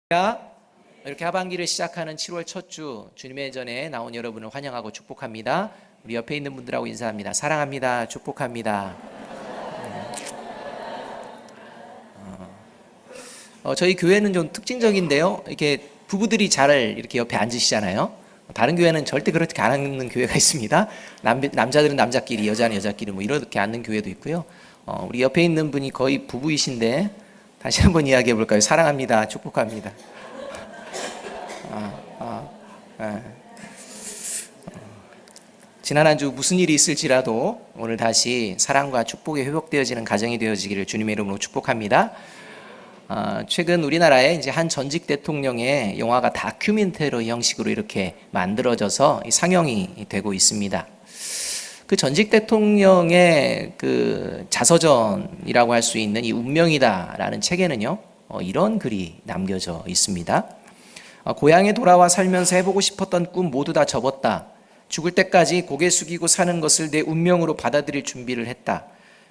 이렇게 하반기를 시작하는 7월 첫 주 주님의 전에 나온 여러분을 환영하고 축복합니다. 우리 옆에 있는 분들하고 인사합니다. 사랑합니다. 축복합니다. 저희 교회는 좀 특징적인데요. 이렇게 부부들이 잘 이렇게 옆에 앉으시잖아요. 다른 교회는 절대 그렇게 안 앉는 교회가 있습니다. 남자들은 남자끼리, 여자는 여자끼리 뭐 이렇게 앉는 교회도 있고요. 우리 옆에 있는 분이 거의 부부이신데 다시 한번 이야기해 볼까요? 사랑합니다. 축복합니다. 지난 한 주 무슨 일이 있을지라도 오늘 다시 사랑과 축복이 회복되어지는 가정이 되어지기를 주님의 이름으로 축복합니다. 최근 우리나라에 이제 한 전직 대통령의 영화가 다큐멘터리 형식으로 이렇게 만들어져서 상영이 되고 있습니다. 그 전직 대통령의 그 자서전이라고 할 수 있는 이 운명이다라는 책에는요, 이런 글이 남겨져 있습니다. 고향에 돌아와 살면서 해보고 싶었던 꿈 모두 다 접었다. 죽을 때까지 고개 숙이고 사는 것을 내 운명으로 받아들일 준비를 했다.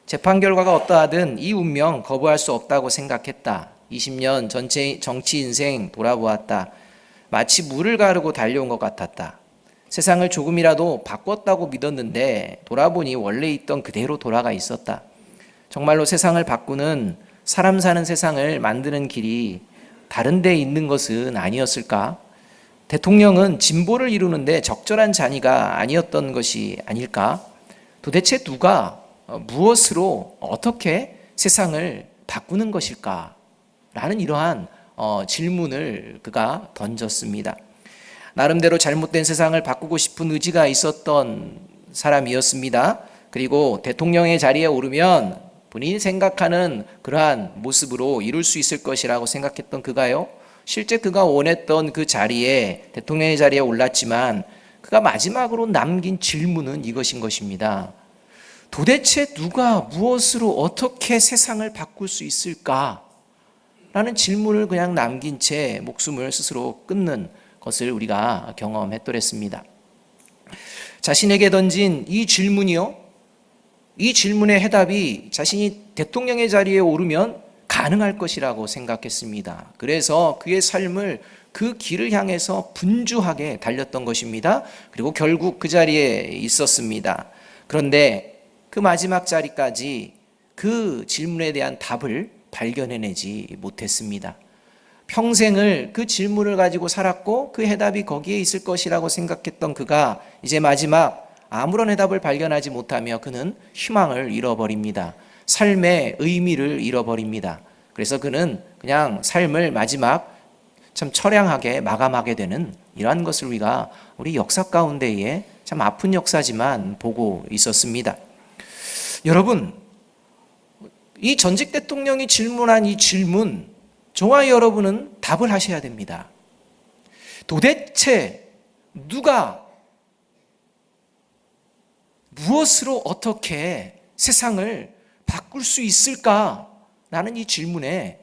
재판 결과가 어떠하든 이 운명 거부할 수 없다고 생각했다. 20년 전체 정치 인생 돌아보았다. 마치 물을 가르고 달려온 것 같았다. 세상을 조금이라도 바꿨다고 믿었는데 돌아보니 원래 있던 그대로 돌아가 있었다. 정말로 세상을 바꾸는, 사람 사는 세상을 만드는 길이 다른 데 있는 것은 아니었을까? 대통령은 진보를 이루는데 적절한 자니가 아니었던 것이 아닐까? 도대체 누가 무엇으로 어떻게 세상을 바꾸는 것일까? 라는 이러한 질문을 그가 던졌습니다. 나름대로 잘못된 세상을 바꾸고 싶은 의지가 있었던 사람이었습니다. 그리고 대통령의 자리에 오르면 본인이 생각하는 그러한 모습으로 이룰 수 있을 것이라고 생각했던 그가요, 실제 그가 원했던 그 자리에, 대통령의 자리에 올랐지만 그가 마지막으로 남긴 질문은 이것인 것입니다. 도대체 누가 무엇으로 어떻게 세상을 바꿀 수 있을까? 라는 질문을 그냥 남긴 채 목숨을 스스로 끊는 것을 우리가 경험했더랬습니다. 자신에게 던진 이 질문이요, 이 질문의 해답이 자신이 대통령의 자리에 오르면 가능할 것이라고 생각했습니다. 그래서 그의 삶을 그 길을 향해서 분주하게 달렸던 것입니다. 그리고 결국 그 자리에 있었습니다. 그런데 그 마지막 자리까지 그 질문에 대한 답을 발견해내지 못했습니다. 평생을 그 질문을 가지고 살았고 그 해답이 거기에 있을 것이라고 생각했던 그가 이제 마지막 아무런 해답을 발견하지 못하며 그는 희망을 잃어버립니다. 삶의 의미를 잃어버립니다. 그래서 그는 그냥 삶을 마지막 참 처량하게 마감하게 되는 이러한 것을 우리가 우리 역사 가운데에 참 아픈 역사지만 보고 있었습니다. 여러분, 이 전직 대통령이 질문한 이 질문, 저와 여러분은 답을 하셔야 됩니다. 도대체 누가 무엇으로 어떻게 세상을 바꿀 수 있을까라는 이 질문에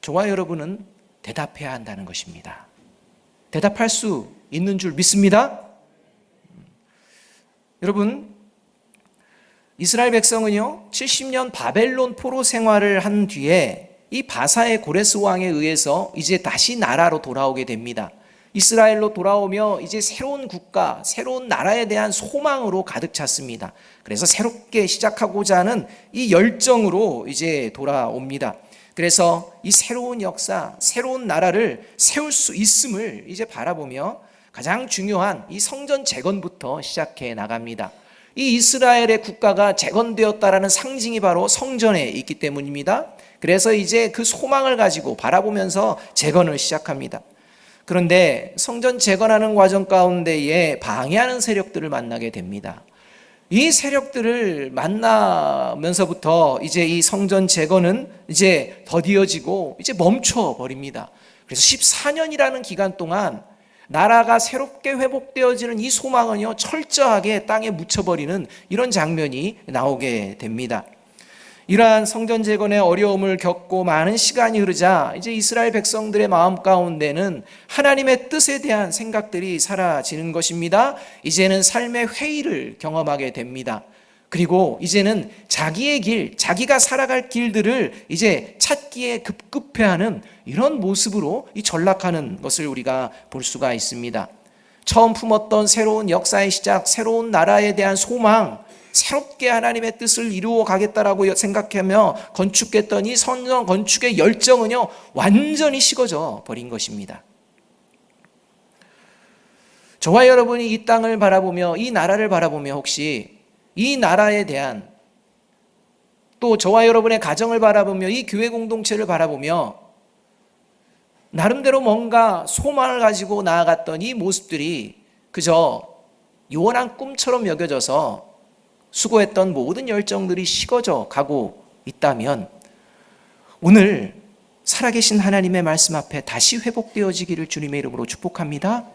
저와 여러분은 대답해야 한다는 것입니다. 대답할 수 있는 줄 믿습니다. 여러분, 이스라엘 백성은요, 70년 바벨론 포로 생활을 한 뒤에 이 바사의 고레스 왕에 의해서 이제 다시 나라로 돌아오게 됩니다. 이스라엘로 돌아오며 이제 새로운 국가, 새로운 나라에 대한 소망으로 가득 찼습니다. 그래서 새롭게 시작하고자 하는 이 열정으로 이제 돌아옵니다. 그래서 이 새로운 역사, 새로운 나라를 세울 수 있음을 이제 바라보며 가장 중요한 이 성전 재건부터 시작해 나갑니다. 이 이스라엘의 국가가 재건되었다라는 상징이 바로 성전에 있기 때문입니다. 그래서 이제 그 소망을 가지고 바라보면서 재건을 시작합니다. 그런데 성전 재건하는 과정 가운데에 방해하는 세력들을 만나게 됩니다. 이 세력들을 만나면서부터 이제 이 성전 재건은 이제 더디어지고 이제 멈춰버립니다. 그래서 14년이라는 기간 동안 나라가 새롭게 회복되어지는 이 소망은요, 철저하게 땅에 묻혀버리는 이런 장면이 나오게 됩니다. 이러한 성전 재건의 어려움을 겪고 많은 시간이 흐르자 이제 이스라엘 백성들의 마음 가운데는 하나님의 뜻에 대한 생각들이 사라지는 것입니다. 이제는 삶의 회의를 경험하게 됩니다. 그리고 이제는 자기의 길, 자기가 살아갈 길들을 이제 찾기에 급급해하는 이런 모습으로 이 전락하는 것을 우리가 볼 수가 있습니다. 처음 품었던 새로운 역사의 시작, 새로운 나라에 대한 소망, 새롭게 하나님의 뜻을 이루어 가겠다라고 생각하며 건축했던 이 성전 건축의 열정은요, 완전히 식어져 버린 것입니다. 저와 여러분이 이 땅을 바라보며, 이 나라를 바라보며 혹시 이 나라에 대한, 또 저와 여러분의 가정을 바라보며 이 교회 공동체를 바라보며 나름대로 뭔가 소망을 가지고 나아갔던 이 모습들이 그저 요원한 꿈처럼 여겨져서 수고했던 모든 열정들이 식어져 가고 있다면, 오늘 살아계신 하나님의 말씀 앞에 다시 회복되어지기를 주님의 이름으로 축복합니다.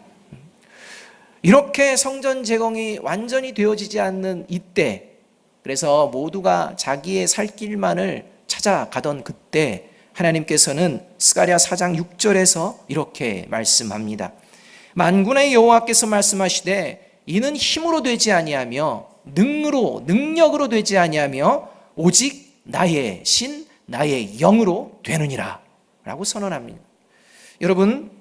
이렇게 성전 재건이 완전히 되어지지 않는 이때, 그래서 모두가 자기의 살 길만을 찾아가던 그때 하나님께서는 스가랴 4장 6절에서 이렇게 말씀합니다. 만군의 여호와께서 말씀하시되 이는 힘으로 되지 아니하며 능력으로 되지 아니하며 오직 나의 신 나의 영으로 되느니라 라고 선언합니다. 여러분,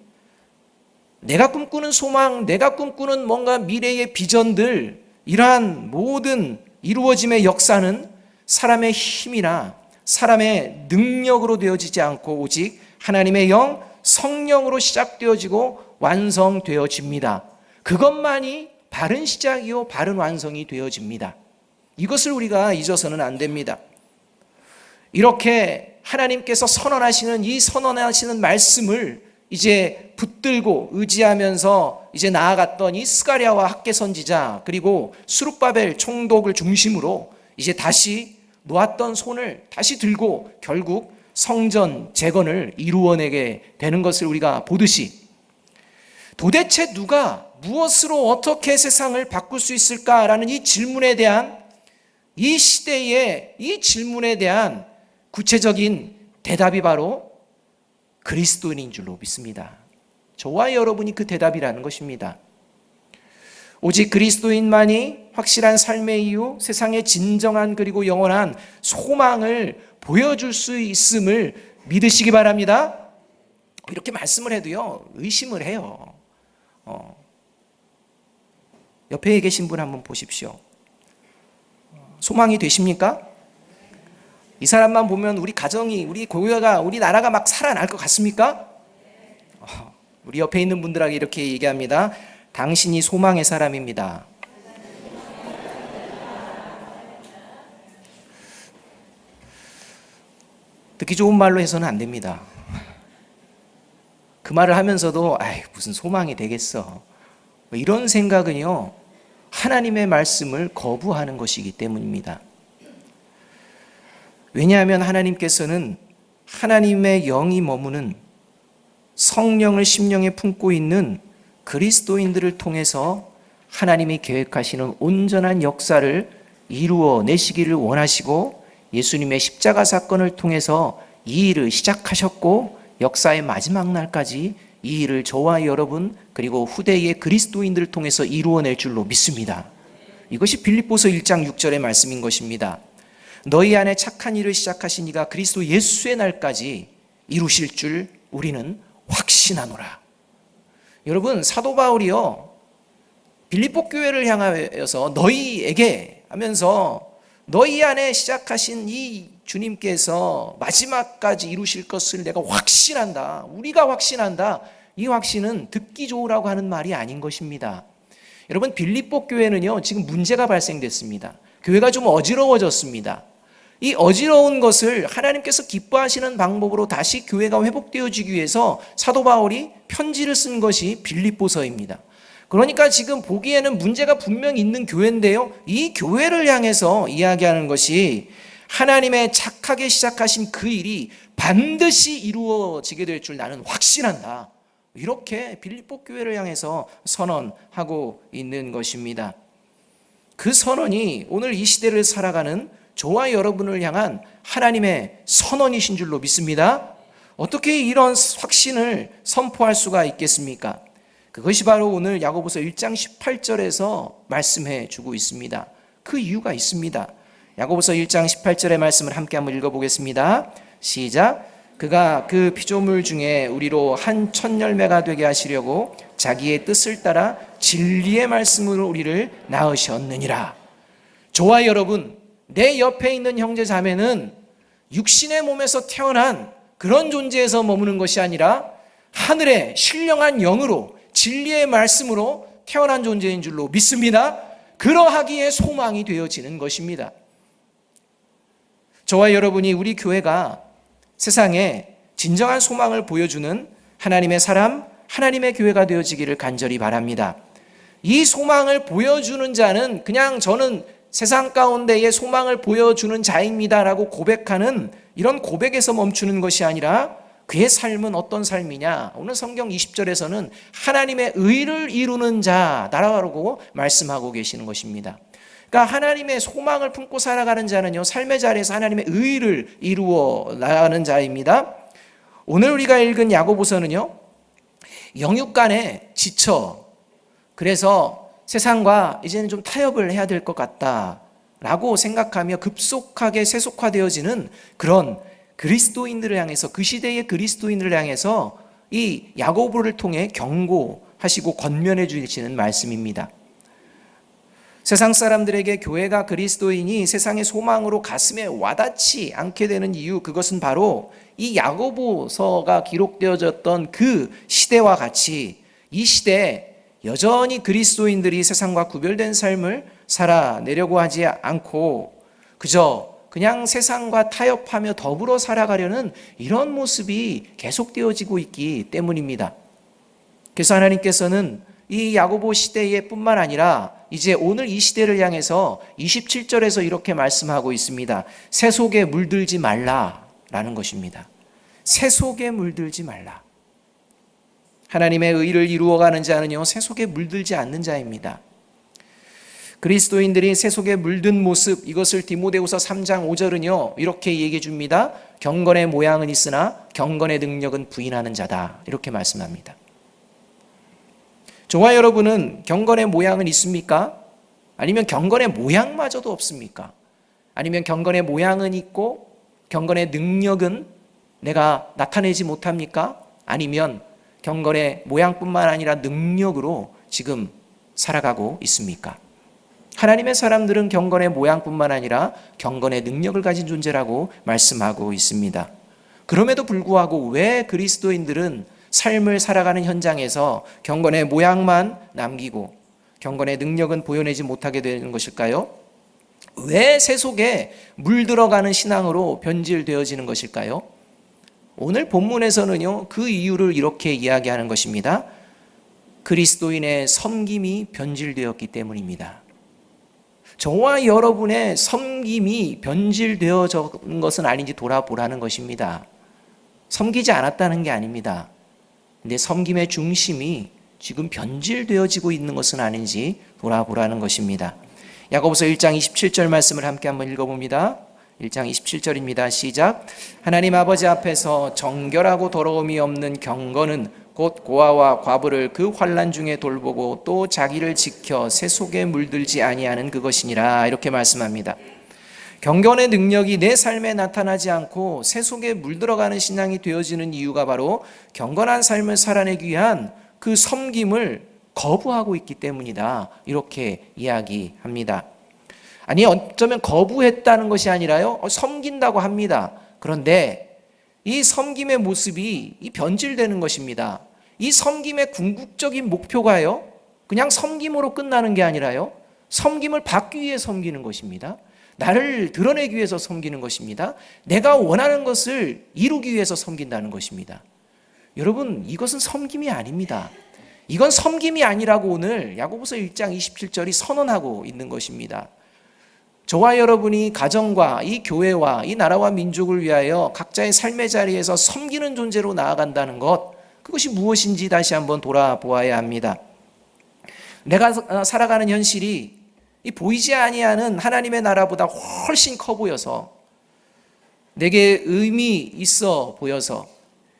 내가 꿈꾸는 소망, 내가 꿈꾸는 뭔가 미래의 비전들, 이러한 모든 이루어짐의 역사는 사람의 힘이나 사람의 능력으로 되어지지 않고 오직 하나님의 영, 성령으로 시작되어지고 완성되어집니다. 그것만이 바른 시작이요 바른 완성이 되어집니다. 이것을 우리가 잊어서는 안 됩니다. 이렇게 하나님께서 선언하시는 이 선언하시는 말씀을 이제 붙들고 의지하면서 이제 나아갔던 이 스가랴와 학개 선지자, 그리고 수룹바벨 총독을 중심으로 이제 다시 놓았던 손을 다시 들고 결국 성전 재건을 이루어내게 되는 것을 우리가 보듯이, 도대체 누가 무엇으로 어떻게 세상을 바꿀 수 있을까라는 이 질문에 대한, 이 시대의 이 질문에 대한 구체적인 대답이 바로 그리스도인인 줄로 믿습니다. 저와 여러분이 그 대답이라는 것입니다. 오직 그리스도인만이 확실한 삶의 이유, 세상의 진정한 그리고 영원한 소망을 보여줄 수 있음을 믿으시기 바랍니다. 이렇게 말씀을 해도요, 의심을 해요. 옆에 계신 분 한번 보십시오. 소망이 되십니까? 이 사람만 보면 우리 가정이, 우리 교회가, 우리 나라가 막 살아날 것 같습니까? 우리 옆에 있는 분들에게 이렇게 얘기합니다. 당신이 소망의 사람입니다. 듣기 좋은 말로 해서는 안 됩니다. 그 말을 하면서도 무슨 소망이 되겠어, 이런 생각은요, 하나님의 말씀을 거부하는 것이기 때문입니다. 왜냐하면 하나님께서는 하나님의 영이 머무는 성령을 심령에 품고 있는 그리스도인들을 통해서 하나님이 계획하시는 온전한 역사를 이루어내시기를 원하시고, 예수님의 십자가 사건을 통해서 이 일을 시작하셨고 역사의 마지막 날까지 이 일을 저와 여러분 그리고 후대의 그리스도인들을 통해서 이루어낼 줄로 믿습니다. 이것이 빌립보서 1장 6절의 말씀인 것입니다. 너희 안에 착한 일을 시작하신 이가 그리스도 예수의 날까지 이루실 줄 우리는 확신하노라. 여러분, 사도 바울이요, 빌립보 교회를 향하여서 너희에게 하면서 너희 안에 시작하신 이 주님께서 마지막까지 이루실 것을 내가 확신한다, 우리가 확신한다. 이 확신은 듣기 좋으라고 하는 말이 아닌 것입니다. 여러분, 빌립보 교회는요, 지금 문제가 발생됐습니다. 교회가 좀 어지러워졌습니다. 이 어지러운 것을 하나님께서 기뻐하시는 방법으로 다시 교회가 회복되어지기 위해서 사도 바울이 편지를 쓴 것이 빌립보서입니다. 그러니까 지금 보기에는 문제가 분명히 있는 교회인데요, 이 교회를 향해서 이야기하는 것이 하나님의 착하게 시작하신 그 일이 반드시 이루어지게 될 줄 나는 확신한다. 이렇게 빌립보 교회를 향해서 선언하고 있는 것입니다. 그 선언이 오늘 이 시대를 살아가는 저와 여러분을 향한 하나님의 선언이신 줄로 믿습니다. 어떻게 이런 확신을 선포할 수가 있겠습니까? 그것이 바로 오늘 야고보서 1장 18절에서 말씀해 주고 있습니다. 그 이유가 있습니다. 야고보서 1장 18절의 말씀을 함께 한번 읽어보겠습니다. 시작. 그가 그 피조물 중에 우리로 한 첫 열매가 되게 하시려고 자기의 뜻을 따라 진리의 말씀으로 우리를 낳으셨느니라. 저와 여러분, 내 옆에 있는 형제 자매는 육신의 몸에서 태어난 그런 존재에서 머무는 것이 아니라 하늘의 신령한 영으로 진리의 말씀으로 태어난 존재인 줄로 믿습니다. 그러하기에 소망이 되어지는 것입니다. 저와 여러분이 우리 교회가 세상에 진정한 소망을 보여주는 하나님의 사람, 하나님의 교회가 되어지기를 간절히 바랍니다. 이 소망을 보여주는 자는 그냥 저는 세상 가운데에 소망을 보여주는 자입니다라고 고백하는 이런 고백에서 멈추는 것이 아니라 그의 삶은 어떤 삶이냐? 오늘 성경 20절에서는 하나님의 의를 이루는 자라고 말씀하고 계시는 것입니다. 그러니까 하나님의 소망을 품고 살아가는 자는요, 삶의 자리에서 하나님의 의를 이루어 나가는 자입니다. 오늘 우리가 읽은 야고보서는요, 영육간에 지쳐, 그래서 세상과 이제는 좀 타협을 해야 될 것 같다라고 생각하며 급속하게 세속화되어지는 그런 그리스도인들을 향해서, 그 시대의 그리스도인들을 향해서 이 야고보를 통해 경고하시고 권면해 주시는 말씀입니다. 세상 사람들에게 교회가 그리스도인이 세상의 소망으로 가슴에 와닿지 않게 되는 이유, 그것은 바로 이 야고보서가 기록되어졌던 그 시대와 같이 이 시대에 여전히 그리스도인들이 세상과 구별된 삶을 살아내려고 하지 않고 그냥 세상과 타협하며 더불어 살아가려는 이런 모습이 계속되어지고 있기 때문입니다. 그래서 하나님께서는 이 야고보 시대에 뿐만 아니라 이제 오늘 이 시대를 향해서 27절에서 이렇게 말씀하고 있습니다. 세속에 물들지 말라라는 것입니다. 세속에 물들지 말라. 하나님의 의를 이루어가는 자는요, 세속에 물들지 않는 자입니다. 그리스도인들이 세속에 물든 모습, 이것을 디모데후서 3장 5절은요 이렇게 얘기해 줍니다. 경건의 모양은 있으나 경건의 능력은 부인하는 자다, 이렇게 말씀합니다. 저와 여러분은 경건의 모양은 있습니까? 아니면 경건의 모양마저도 없습니까? 아니면 경건의 모양은 있고 경건의 능력은 내가 나타내지 못합니까? 아니면 경건의 모양뿐만 아니라 능력으로 지금 살아가고 있습니까? 하나님의 사람들은 경건의 모양뿐만 아니라 경건의 능력을 가진 존재라고 말씀하고 있습니다. 그럼에도 불구하고 왜 그리스도인들은 삶을 살아가는 현장에서 경건의 모양만 남기고 경건의 능력은 보여내지 못하게 되는 것일까요? 왜 세속에 물들어가는 신앙으로 변질되어지는 것일까요? 오늘 본문에서는요, 그 이유를 이렇게 이야기하는 것입니다. 그리스도인의 섬김이 변질되었기 때문입니다. 저와 여러분의 섬김이 변질되어진 것은 아닌지 돌아보라는 것입니다. 섬기지 않았다는 게 아닙니다. 근데 섬김의 중심이 지금 변질되어지고 있는 것은 아닌지 돌아보라는 것입니다. 야고보서 1장 27절 말씀을 함께 한번 읽어봅니다. 1장 27절입니다. 시작. 하나님 아버지 앞에서 정결하고 더러움이 없는 경건은 곧 고아와 과부를 그 환난 중에 돌보고 또 자기를 지켜 세속에 물들지 아니하는 그것이니라, 이렇게 말씀합니다. 경건의 능력이 내 삶에 나타나지 않고 세속에 물들어가는 신앙이 되어지는 이유가 바로 경건한 삶을 살아내기 위한 그 섬김을 거부하고 있기 때문이다, 이렇게 이야기합니다. 아니, 어쩌면 거부했다는 것이 아니라요, 섬긴다고 합니다. 그런데 이 섬김의 모습이 변질되는 것입니다. 이 섬김의 궁극적인 목표가요, 그냥 섬김으로 끝나는 게 아니라요, 섬김을 받기 위해 섬기는 것입니다. 나를 드러내기 위해서 섬기는 것입니다. 내가 원하는 것을 이루기 위해서 섬긴다는 것입니다. 여러분, 이것은 섬김이 아닙니다. 이건 섬김이 아니라고 오늘 야고보서 1장 27절이 선언하고 있는 것입니다. 저와 여러분이 가정과 이 교회와 이 나라와 민족을 위하여 각자의 삶의 자리에서 섬기는 존재로 나아간다는 것, 그것이 무엇인지 다시 한번 돌아보아야 합니다. 내가 살아가는 현실이 이 보이지 아니하는 하나님의 나라보다 훨씬 커 보여서, 내게 의미 있어 보여서,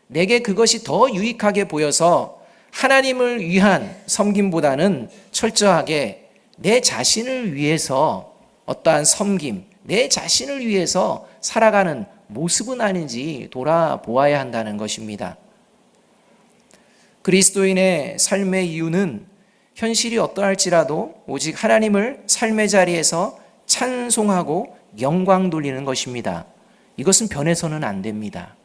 내게 그것이 더 유익하게 보여서 하나님을 위한 섬김보다는 철저하게 내 자신을 위해서 어떠한 섬김, 내 자신을 위해서 살아가는 모습은 아닌지 돌아보아야 한다는 것입니다. 그리스도인의 삶의 이유는 현실이 어떠할지라도 오직 하나님을 삶의 자리에서 찬송하고 영광 돌리는 것입니다. 이것은 변해서는 안 됩니다.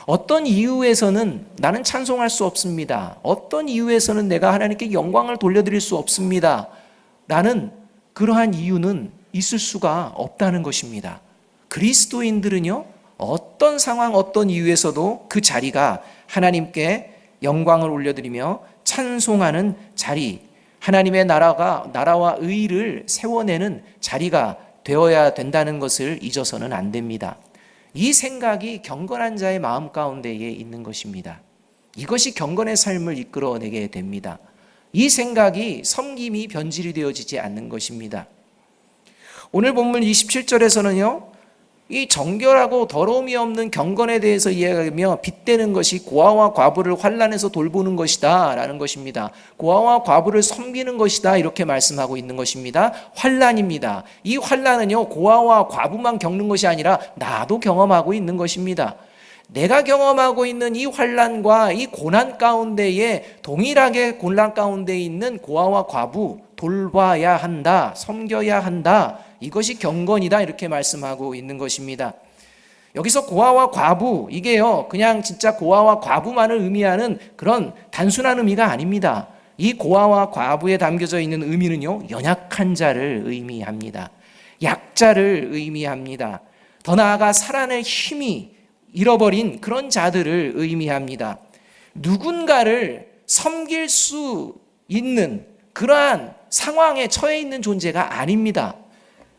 어떤 이유에서는 나는 찬송할 수 없습니다. 어떤 이유에서는 내가 하나님께 영광을 돌려드릴 수 없습니다. 라는 그러한 이유는 있을 수가 없다는 것입니다. 그리스도인들은요, 어떤 상황, 어떤 이유에서도 그 자리가 하나님께 영광을 올려드리며 찬송하는 자리, 하나님의 나라와 의를 세워내는 자리가 되어야 된다는 것을 잊어서는 안 됩니다. 이 생각이 경건한 자의 마음 가운데에 있는 것입니다. 이것이 경건의 삶을 이끌어내게 됩니다. 이 생각이 섬김이 변질이 되어지지 않는 것입니다. 오늘 본문 27절에서는요, 이 정결하고 더러움이 없는 경건에 대해서 이야기하며 빗대는 것이 고아와 과부를 환난에서 돌보는 것이다 라는 것입니다. 고아와 과부를 섬기는 것이다 이렇게 말씀하고 있는 것입니다. 환난입니다. 이 환난은요, 고아와 과부만 겪는 것이 아니라 나도 경험하고 있는 것입니다. 내가 경험하고 있는 이 환난과 이 고난 가운데에 동일하게 고난 가운데 있는 고아와 과부 돌봐야 한다, 섬겨야 한다. 이것이 경건이다 이렇게 말씀하고 있는 것입니다. 여기서 고아와 과부, 이게요 그냥 진짜 고아와 과부만을 의미하는 그런 단순한 의미가 아닙니다. 이 고아와 과부에 담겨져 있는 의미는요, 연약한 자를 의미합니다. 약자를 의미합니다. 더 나아가 살아낼 힘이 잃어버린 그런 자들을 의미합니다. 누군가를 섬길 수 있는 그러한 상황에 처해 있는 존재가 아닙니다.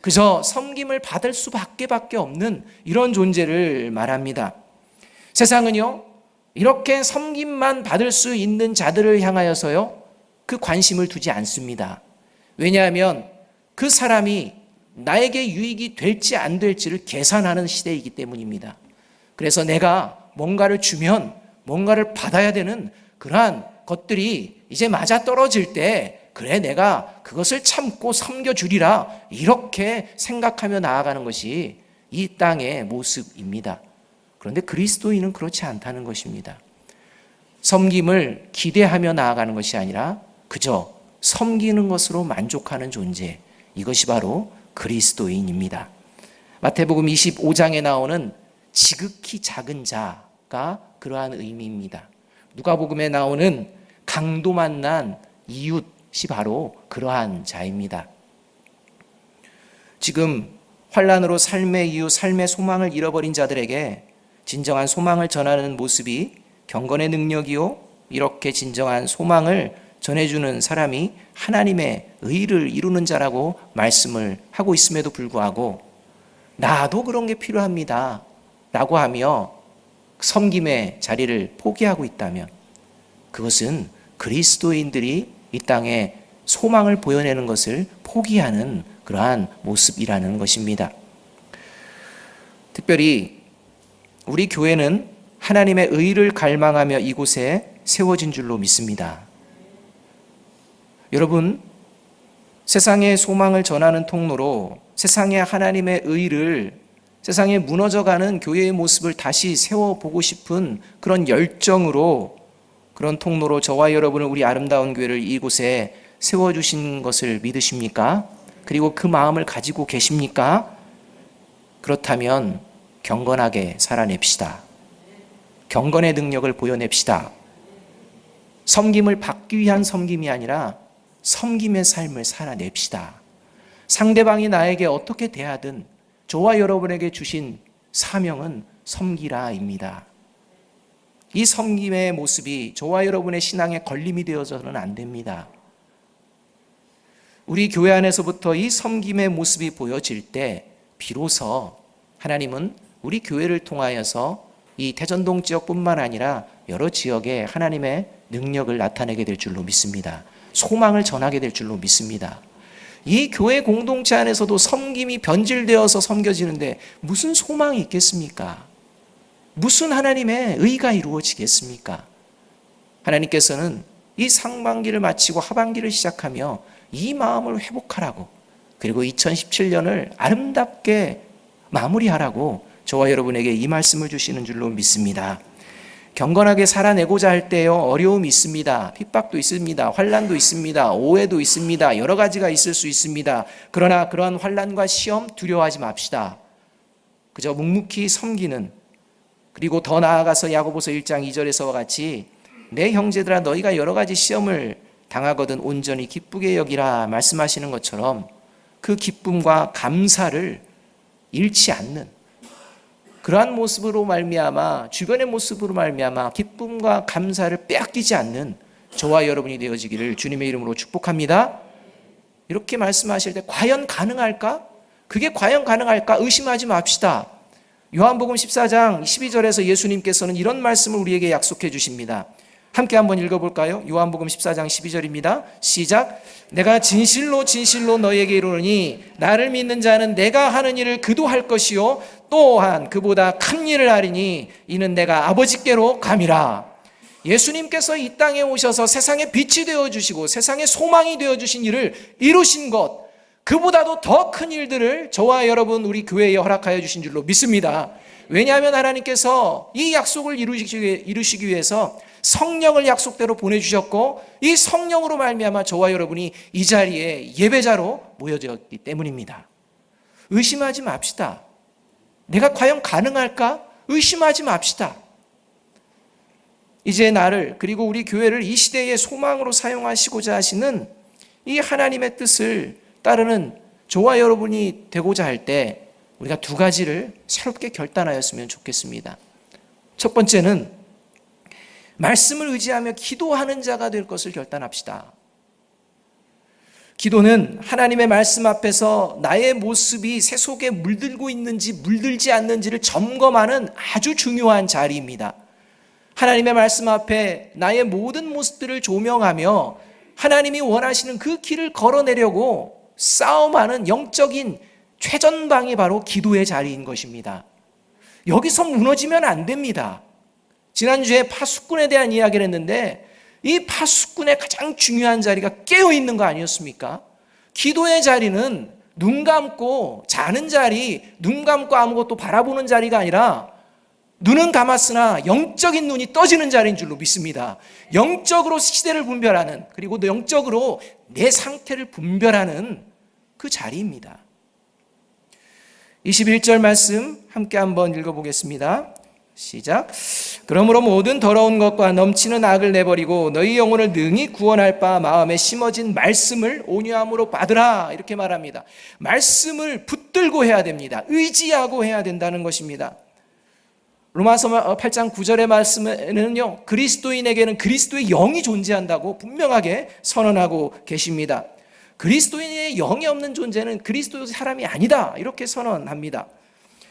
그저 섬김을 받을 수밖에 없는 이런 존재를 말합니다. 세상은요, 이렇게 섬김만 받을 수 있는 자들을 향하여서요, 그 관심을 두지 않습니다. 왜냐하면 그 사람이 나에게 유익이 될지 안 될지를 계산하는 시대이기 때문입니다. 그래서 내가 뭔가를 주면 뭔가를 받아야 되는 그러한 것들이 이제 맞아 떨어질 때, 그래 내가 그것을 참고 섬겨주리라 이렇게 생각하며 나아가는 것이 이 땅의 모습입니다. 그런데 그리스도인은 그렇지 않다는 것입니다. 섬김을 기대하며 나아가는 것이 아니라 그저 섬기는 것으로 만족하는 존재, 이것이 바로 그리스도인입니다. 마태복음 25장에 나오는 지극히 작은 자가 그러한 의미입니다. 누가복음에 나오는 강도 만난 이웃이 바로 그러한 자입니다. 지금 환난으로 삶의 이유, 삶의 소망을 잃어버린 자들에게 진정한 소망을 전하는 모습이 경건의 능력이요, 이렇게 진정한 소망을 전해주는 사람이 하나님의 의를 이루는 자라고 말씀을 하고 있음에도 불구하고 나도 그런 게 필요합니다 라고 하며 섬김의 자리를 포기하고 있다면 그것은 그리스도인들이 이 땅에 소망을 보여내는 것을 포기하는 그러한 모습이라는 것입니다. 특별히 우리 교회는 하나님의 의를 갈망하며 이곳에 세워진 줄로 믿습니다. 여러분, 세상의 소망을 전하는 통로로 세상의 하나님의 의를, 세상에 무너져가는 교회의 모습을 다시 세워보고 싶은 그런 열정으로, 그런 통로로 저와 여러분을, 우리 아름다운 교회를 이곳에 세워주신 것을 믿으십니까? 그리고 그 마음을 가지고 계십니까? 그렇다면 경건하게 살아냅시다. 경건의 능력을 보여냅시다. 섬김을 받기 위한 섬김이 아니라 섬김의 삶을 살아냅시다. 상대방이 나에게 어떻게 대하든 저와 여러분에게 주신 사명은 섬기라입니다. 이 섬김의 모습이 저와 여러분의 신앙의 걸림이 되어서는 안 됩니다. 우리 교회 안에서부터 이 섬김의 모습이 보여질 때 비로소 하나님은 우리 교회를 통하여서 이 대전동 지역뿐만 아니라 여러 지역에 하나님의 능력을 나타내게 될 줄로 믿습니다. 소망을 전하게 될 줄로 믿습니다. 이 교회 공동체 안에서도 섬김이 변질되어서 섬겨지는데 무슨 소망이 있겠습니까? 무슨 하나님의 의가 이루어지겠습니까? 하나님께서는 이 상반기를 마치고 하반기를 시작하며 이 마음을 회복하라고, 그리고 2017년을 아름답게 마무리하라고 저와 여러분에게 이 말씀을 주시는 줄로 믿습니다. 경건하게 살아내고자 할 때요, 어려움이 있습니다. 핍박도 있습니다. 환난도 있습니다. 오해도 있습니다. 여러 가지가 있을 수 있습니다. 그러나 그러한 환난과 시험 두려워하지 맙시다. 그저 묵묵히 섬기는, 그리고 더 나아가서 야고보서 1장 2절에서와 같이 내 형제들아 너희가 여러 가지 시험을 당하거든 온전히 기쁘게 여기라 말씀하시는 것처럼 그 기쁨과 감사를 잃지 않는 그러한 모습으로 말미암아, 주변의 모습으로 말미암아 기쁨과 감사를 빼앗기지 않는 저와 여러분이 되어지기를 주님의 이름으로 축복합니다. 이렇게 말씀하실 때 과연 가능할까? 그게 과연 가능할까? 의심하지 맙시다. 요한복음 14장 12절에서 예수님께서는 이런 말씀을 우리에게 약속해 주십니다. 함께 한번 읽어볼까요? 요한복음 14장 12절입니다. 시작. 내가 진실로 진실로 너희에게 이르노니 나를 믿는 자는 내가 하는 일을 그도 할 것이요 또한 그보다 큰 일을 하리니 이는 내가 아버지께로 감이라. 예수님께서 이 땅에 오셔서 세상의 빛이 되어주시고 세상의 소망이 되어주신 일을 이루신 것, 그보다도 더 큰 일들을 저와 여러분 우리 교회에 허락하여 주신 줄로 믿습니다. 왜냐하면 하나님께서 이 약속을 이루시기 위해서 성령을 약속대로 보내주셨고 이 성령으로 말미암아 저와 여러분이 이 자리에 예배자로 모여졌기 때문입니다. 의심하지 맙시다. 내가 과연 가능할까? 의심하지 맙시다. 이제 나를 그리고 우리 교회를 이 시대의 소망으로 사용하시고자 하시는 이 하나님의 뜻을 따르는 저와 여러분이 되고자 할 때 우리가 두 가지를 새롭게 결단하였으면 좋겠습니다. 첫 번째는 말씀을 의지하며 기도하는 자가 될 것을 결단합시다. 기도는 하나님의 말씀 앞에서 나의 모습이 새 속에 물들고 있는지 물들지 않는지를 점검하는 아주 중요한 자리입니다. 하나님의 말씀 앞에 나의 모든 모습들을 조명하며 하나님이 원하시는 그 길을 걸어내려고 싸움하는 영적인 최전방이 바로 기도의 자리인 것입니다. 여기서 무너지면 안 됩니다. 지난주에 파수꾼에 대한 이야기를 했는데 이 파수꾼의 가장 중요한 자리가 깨어있는 거 아니었습니까? 기도의 자리는 눈 감고 자는 자리, 눈 감고 아무것도 바라보는 자리가 아니라 눈은 감았으나 영적인 눈이 떠지는 자리인 줄로 믿습니다. 영적으로 시대를 분별하는, 그리고 영적으로 내 상태를 분별하는 그 자리입니다. 21절 말씀 함께 한번 읽어보겠습니다. 시작. 그러므로 모든 더러운 것과 넘치는 악을 내버리고 너희 영혼을 능히 구원할 바 마음에 심어진 말씀을 온유함으로 받으라, 이렇게 말합니다. 말씀을 붙들고 해야 됩니다. 의지하고 해야 된다는 것입니다. 로마서 8장 9절의 말씀에는요, 그리스도인에게는 그리스도의 영이 존재한다고 분명하게 선언하고 계십니다. 그리스도인의 영이 없는 존재는 그리스도의 사람이 아니다, 이렇게 선언합니다.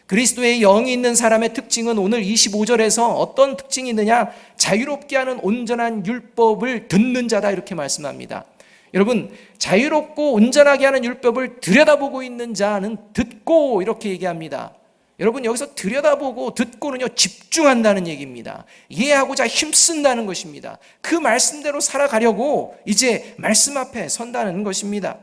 그리스도의 영이 있는 사람의 특징은 오늘 25절에서 어떤 특징이 있느냐? 자유롭게 하는 온전한 율법을 듣는 자다, 이렇게 말씀합니다. 여러분, 자유롭고 온전하게 하는 율법을 들여다보고 있는 자는 듣고, 이렇게 얘기합니다. 여러분, 여기서 들여다보고 듣고는요, 집중한다는 얘기입니다. 이해하고자 힘쓴다는 것입니다. 그 말씀대로 살아가려고 이제 말씀 앞에 선다는 것입니다.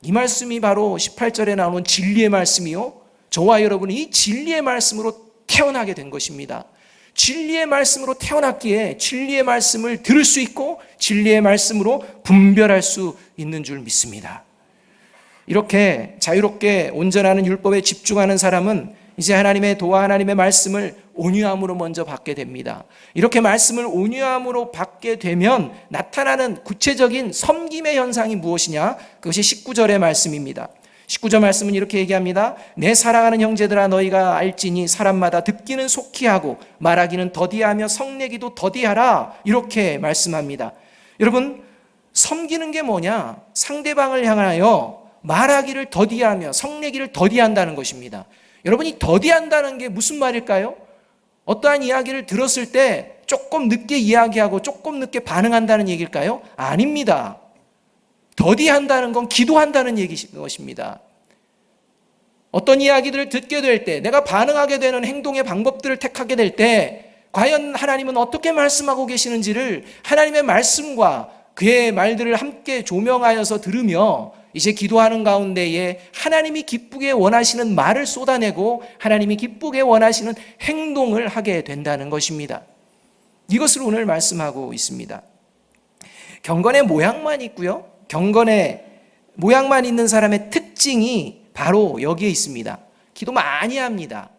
이 말씀이 바로 18절에 나오는 진리의 말씀이요, 저와 여러분이 이 진리의 말씀으로 태어나게 된 것입니다. 진리의 말씀으로 태어났기에 진리의 말씀을 들을 수 있고 진리의 말씀으로 분별할 수 있는 줄 믿습니다. 이렇게 자유롭게 온전하는 율법에 집중하는 사람은 이제 하나님의 도와 하나님의 말씀을 온유함으로 먼저 받게 됩니다. 이렇게 말씀을 온유함으로 받게 되면 나타나는 구체적인 섬김의 현상이 무엇이냐? 그것이 19절의 말씀입니다. 19절 말씀은 이렇게 얘기합니다. 내 사랑하는 형제들아 너희가 알지니 사람마다 듣기는 속히 하고 말하기는 더디하며 성내기도 더디하라, 이렇게 말씀합니다. 여러분, 섬기는 게 뭐냐? 상대방을 향하여 말하기를 더디하며 성내기를 더디한다는 것입니다. 여러분이 더디한다는 게 무슨 말일까요? 어떠한 이야기를 들었을 때 조금 늦게 이야기하고 조금 늦게 반응한다는 얘기일까요? 아닙니다. 더디한다는 건 기도한다는 것입니다. 어떤 이야기들을 듣게 될 때, 내가 반응하게 되는 행동의 방법들을 택하게 될 때 과연 하나님은 어떻게 말씀하고 계시는지를 하나님의 말씀과 그의 말들을 함께 조명하여서 들으며 이제 기도하는 가운데에 하나님이 기쁘게 원하시는 말을 쏟아내고 하나님이 기쁘게 원하시는 행동을 하게 된다는 것입니다. 이것을 오늘 말씀하고 있습니다. 경건의 모양만 있고요. 경건의 모양만 있는 사람의 특징이 바로 여기에 있습니다. 기도 많이 합니다.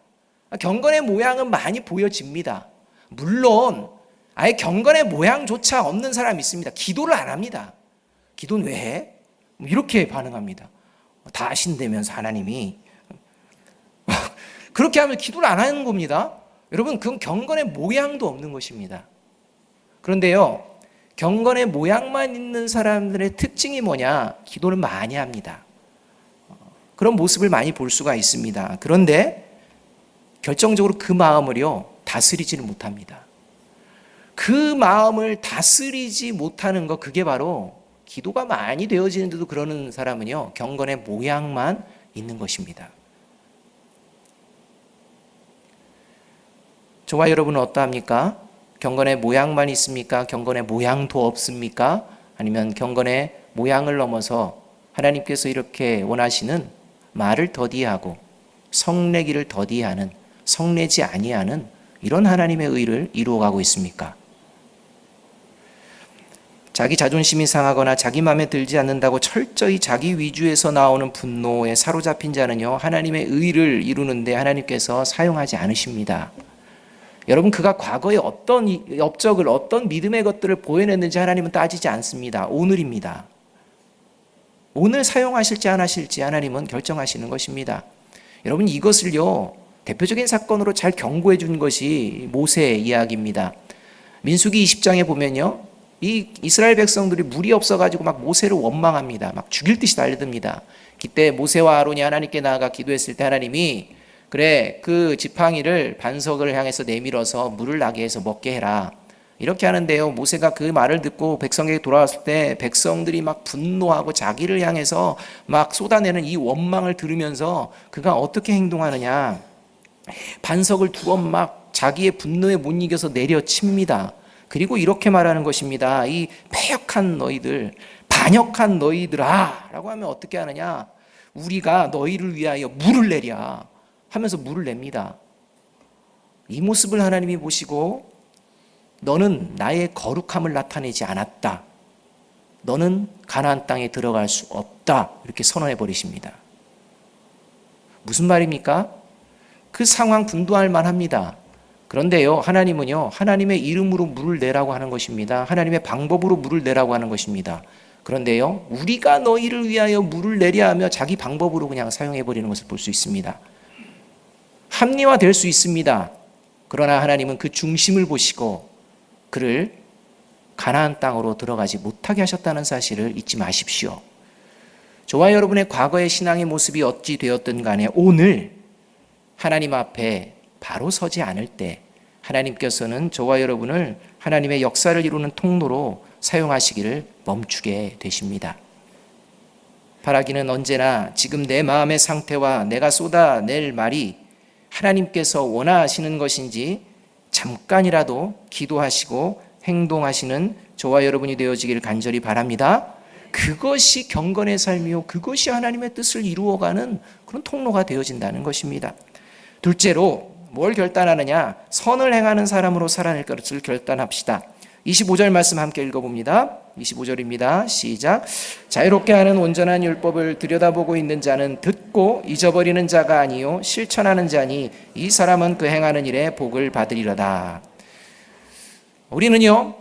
경건의 모양은 많이 보여집니다. 물론 아예 경건의 모양조차 없는 사람이 있습니다. 기도를 안 합니다. 기도는 왜 해? 이렇게 반응합니다. 다 아신다면서 하나님이. 그렇게 하면 기도를 안 하는 겁니다. 여러분, 그건 경건의 모양도 없는 것입니다. 그런데요, 경건의 모양만 있는 사람들의 특징이 뭐냐? 기도를 많이 합니다. 그런 모습을 많이 볼 수가 있습니다. 그런데 결정적으로 그 마음을요, 다스리지를 못합니다. 그 마음을 다스리지 못하는 것, 그게 바로 기도가 많이 되어지는데도 그러는 사람은요, 경건의 모양만 있는 것입니다. 저와 여러분은 어떠합니까? 경건의 모양만 있습니까? 경건의 모양도 없습니까? 아니면 경건의 모양을 넘어서 하나님께서 이렇게 원하시는 말을 더디하고 성내기를 더디하는, 성내지 아니하는 이런 하나님의 의를 이루어가고 있습니까? 자기 자존심이 상하거나 자기 마음에 들지 않는다고 철저히 자기 위주에서 나오는 분노에 사로잡힌 자는요, 하나님의 의를 이루는데 하나님께서 사용하지 않으십니다. 여러분, 그가 과거에 어떤 업적을, 어떤 믿음의 것들을 보여냈는지 하나님은 따지지 않습니다. 오늘입니다. 오늘 사용하실지 안 하실지 하나님은 결정하시는 것입니다. 여러분, 이것을요, 대표적인 사건으로 잘 경고해 준 것이 모세 이야기입니다. 민수기 20장에 보면요, 이 이스라엘 백성들이 물이 없어가지고 막 모세를 원망합니다. 막 죽일 듯이 달려듭니다. 그때 모세와 아론이 하나님께 나아가 기도했을 때 하나님이, 그래, 그 지팡이를 반석을 향해서 내밀어서 물을 나게 해서 먹게 해라, 이렇게 하는데요, 모세가 그 말을 듣고 백성에게 돌아왔을 때 백성들이 막 분노하고 자기를 향해서 막 쏟아내는 이 원망을 들으면서 그가 어떻게 행동하느냐, 반석을 두 번 막 자기의 분노에 못 이겨서 내려칩니다. 그리고 이렇게 말하는 것입니다. 이 패역한 너희들, 반역한 너희들아 라고 하면 어떻게 하느냐, 우리가 너희를 위하여 물을 내랴 하면서 물을 냅니다. 이 모습을 하나님이 보시고 너는 나의 거룩함을 나타내지 않았다, 너는 가나안 땅에 들어갈 수 없다, 이렇게 선언해 버리십니다. 무슨 말입니까? 그 상황 분도할 만합니다. 그런데요, 하나님은요, 하나님의 이름으로 물을 내라고 하는 것입니다. 하나님의 방법으로 물을 내라고 하는 것입니다. 그런데요, 우리가 너희를 위하여 물을 내려 하며 자기 방법으로 그냥 사용해 버리는 것을 볼 수 있습니다. 합리화될 수 있습니다. 그러나 하나님은 그 중심을 보시고 그를 가나안 땅으로 들어가지 못하게 하셨다는 사실을 잊지 마십시오. 저와 여러분의 과거의 신앙의 모습이 어찌 되었든 간에 오늘 하나님 앞에 바로 서지 않을 때 하나님께서는 저와 여러분을 하나님의 역사를 이루는 통로로 사용하시기를 멈추게 되십니다. 바라기는 언제나 지금 내 마음의 상태와 내가 쏟아낼 말이 하나님께서 원하시는 것인지 잠깐이라도 기도하시고 행동하시는 저와 여러분이 되어지기를 간절히 바랍니다. 그것이 경건의 삶이요, 그것이 하나님의 뜻을 이루어가는 그런 통로가 되어진다는 것입니다. 둘째로 뭘 결단하느냐? 선을 행하는 사람으로 살아낼 것을 결단합시다. 25절 말씀 함께 읽어봅니다. 25절입니다. 시작. 자유롭게 하는 온전한 율법을 들여다보고 있는 자는 듣고 잊어버리는 자가 아니요 실천하는 자니 이 사람은 그 행하는 일에 복을 받으리로다. 우리는요,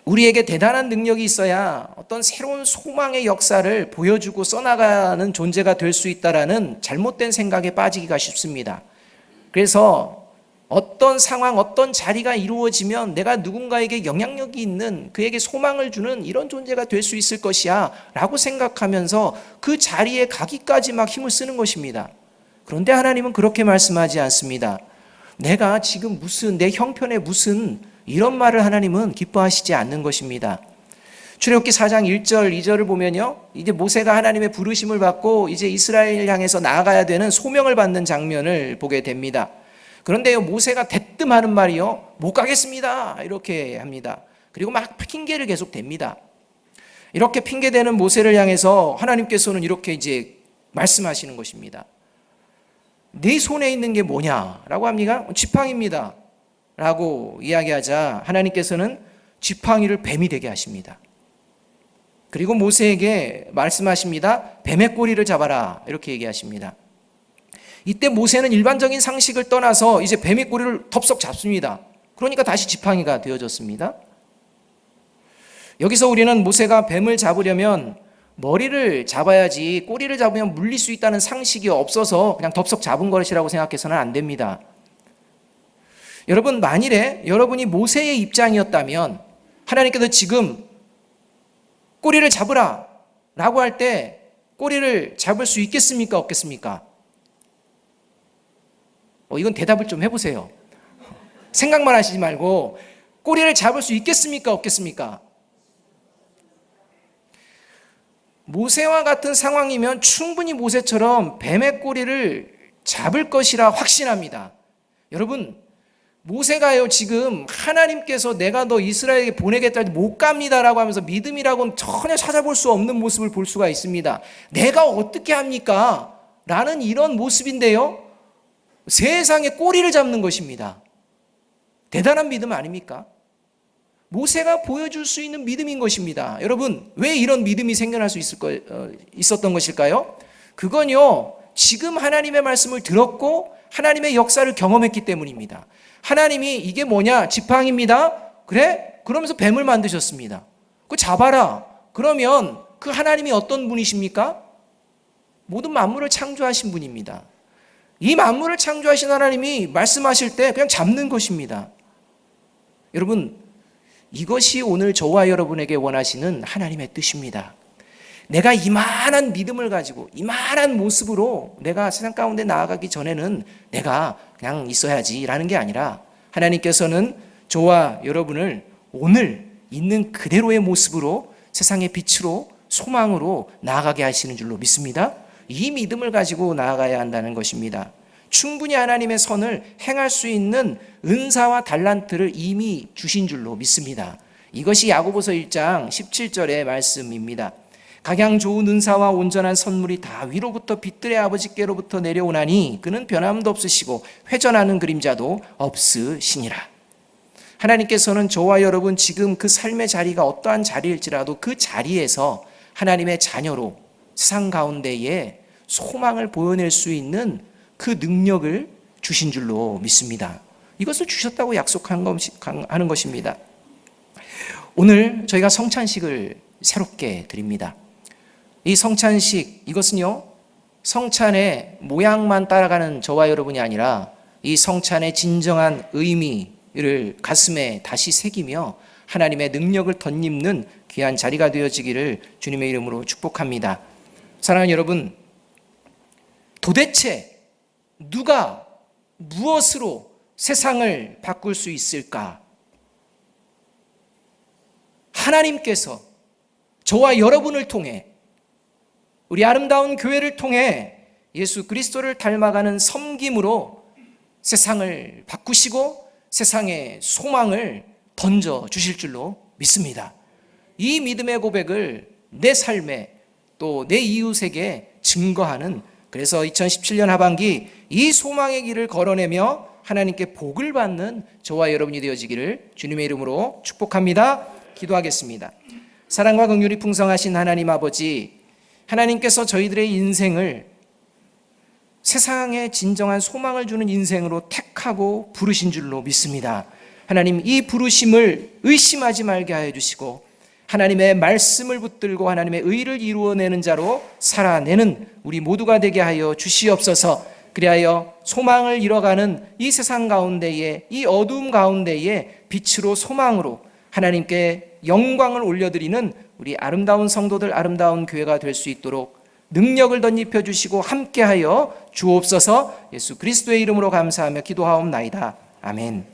우리에게 대단한 능력이 있어야 어떤 새로운 소망의 역사를 보여주고 써나가는 존재가 될 수 있다라는 잘못된 생각에 빠지기가 쉽습니다. 그래서 어떤 상황, 어떤 자리가 이루어지면 내가 누군가에게 영향력이 있는, 그에게 소망을 주는 이런 존재가 될 수 있을 것이야 라고 생각하면서 그 자리에 가기까지 막 힘을 쓰는 것입니다. 그런데 하나님은 그렇게 말씀하지 않습니다. 내가 지금 무슨, 내 형편에 무슨, 이런 말을 하나님은 기뻐하시지 않는 것입니다. 출애굽기 4장 1절 2절을 보면요, 이제 모세가 하나님의 부르심을 받고 이제 이스라엘 향해서 나아가야 되는 소명을 받는 장면을 보게 됩니다. 그런데요, 모세가 대뜸 하는 말이요, 못 가겠습니다 이렇게 합니다. 그리고 막 핑계를 계속 댑니다. 이렇게 핑계대는 모세를 향해서 하나님께서는 이렇게 이제 말씀하시는 것입니다. 네 손에 있는 게 뭐냐라고 합니까? 지팡이입니다 라고 이야기하자 하나님께서는 지팡이를 뱀이 되게 하십니다. 그리고 모세에게 말씀하십니다. 뱀의 꼬리를 잡아라 이렇게 얘기하십니다. 이때 모세는 일반적인 상식을 떠나서 이제 뱀의 꼬리를 덥석 잡습니다. 그러니까 다시 지팡이가 되어졌습니다. 여기서 우리는 모세가 뱀을 잡으려면 머리를 잡아야지 꼬리를 잡으면 물릴 수 있다는 상식이 없어서 그냥 덥석 잡은 것이라고 생각해서는 안 됩니다. 여러분, 만일에 여러분이 모세의 입장이었다면 하나님께서 지금 꼬리를 잡으라 라고 할 때 꼬리를 잡을 수 있겠습니까? 없겠습니까? 이건 대답을 좀 해보세요. 생각만 하시지 말고 꼬리를 잡을 수 있겠습니까? 없겠습니까? 모세와 같은 상황이면 충분히 모세처럼 뱀의 꼬리를 잡을 것이라 확신합니다. 여러분, 모세가요 지금 하나님께서 내가 너 이스라엘에게 보내겠다 못 갑니다라고 하면서 믿음이라고는 전혀 찾아볼 수 없는 모습을 볼 수가 있습니다. 내가 어떻게 합니까? 라는 이런 모습인데요, 세상의 꼬리를 잡는 것입니다. 대단한 믿음 아닙니까? 모세가 보여줄 수 있는 믿음인 것입니다. 여러분, 왜 이런 믿음이 생겨날 수 있었던 것일까요? 그건요, 지금 하나님의 말씀을 들었고 하나님의 역사를 경험했기 때문입니다. 하나님이 이게 뭐냐? 지팡이입니다. 그래? 그러면서 뱀을 만드셨습니다. 그거 잡아라. 그러면 그 하나님이 어떤 분이십니까? 모든 만물을 창조하신 분입니다. 이 만물을 창조하신 하나님이 말씀하실 때 그냥 잡는 것입니다. 여러분, 이것이 오늘 저와 여러분에게 원하시는 하나님의 뜻입니다. 내가 이만한 믿음을 가지고 이만한 모습으로 내가 세상 가운데 나아가기 전에는 내가 그냥 있어야지라는 게 아니라 하나님께서는 저와 여러분을 오늘 있는 그대로의 모습으로 세상의 빛으로 소망으로 나아가게 하시는 줄로 믿습니다. 이 믿음을 가지고 나아가야 한다는 것입니다. 충분히 하나님의 선을 행할 수 있는 은사와 달란트를 이미 주신 줄로 믿습니다. 이것이 야고보서 1장 17절의 말씀입니다. 각양 좋은 은사와 온전한 선물이 다 위로부터 빛들의 아버지께로부터 내려오나니 그는 변함도 없으시고 회전하는 그림자도 없으시니라. 하나님께서는 저와 여러분 지금 그 삶의 자리가 어떠한 자리일지라도 그 자리에서 하나님의 자녀로 세상 가운데에 소망을 보여낼 수 있는 그 능력을 주신 줄로 믿습니다. 이것을 주셨다고 약속하는 것입니다. 오늘 저희가 성찬식을 새롭게 드립니다. 이 성찬식, 이것은요, 성찬의 모양만 따라가는 저와 여러분이 아니라 이 성찬의 진정한 의미를 가슴에 다시 새기며 하나님의 능력을 덧입는 귀한 자리가 되어지기를 주님의 이름으로 축복합니다. 사랑하는 여러분, 도대체 누가 무엇으로 세상을 바꿀 수 있을까? 하나님께서 저와 여러분을 통해, 우리 아름다운 교회를 통해 예수 그리스도를 닮아가는 섬김으로 세상을 바꾸시고 세상의 소망을 던져 주실 줄로 믿습니다. 이 믿음의 고백을 내 삶에 또 내 이웃에게 증거하는, 그래서 2017년 하반기 이 소망의 길을 걸어내며 하나님께 복을 받는 저와 여러분이 되어지기를 주님의 이름으로 축복합니다. 기도하겠습니다. 사랑과 긍휼이 풍성하신 하나님 아버지, 하나님께서 저희들의 인생을 세상에 진정한 소망을 주는 인생으로 택하고 부르신 줄로 믿습니다. 하나님, 이 부르심을 의심하지 말게 하여 주시고 하나님의 말씀을 붙들고 하나님의 의를 이루어내는 자로 살아내는 우리 모두가 되게 하여 주시옵소서. 그리하여 소망을 잃어가는 이 세상 가운데에, 이 어두움 가운데에 빛으로 소망으로 하나님께 영광을 올려드리는 우리 아름다운 성도들, 아름다운 교회가 될 수 있도록 능력을 덧입혀 주시고 함께하여 주옵소서. 예수 그리스도의 이름으로 감사하며 기도하옵나이다. 아멘.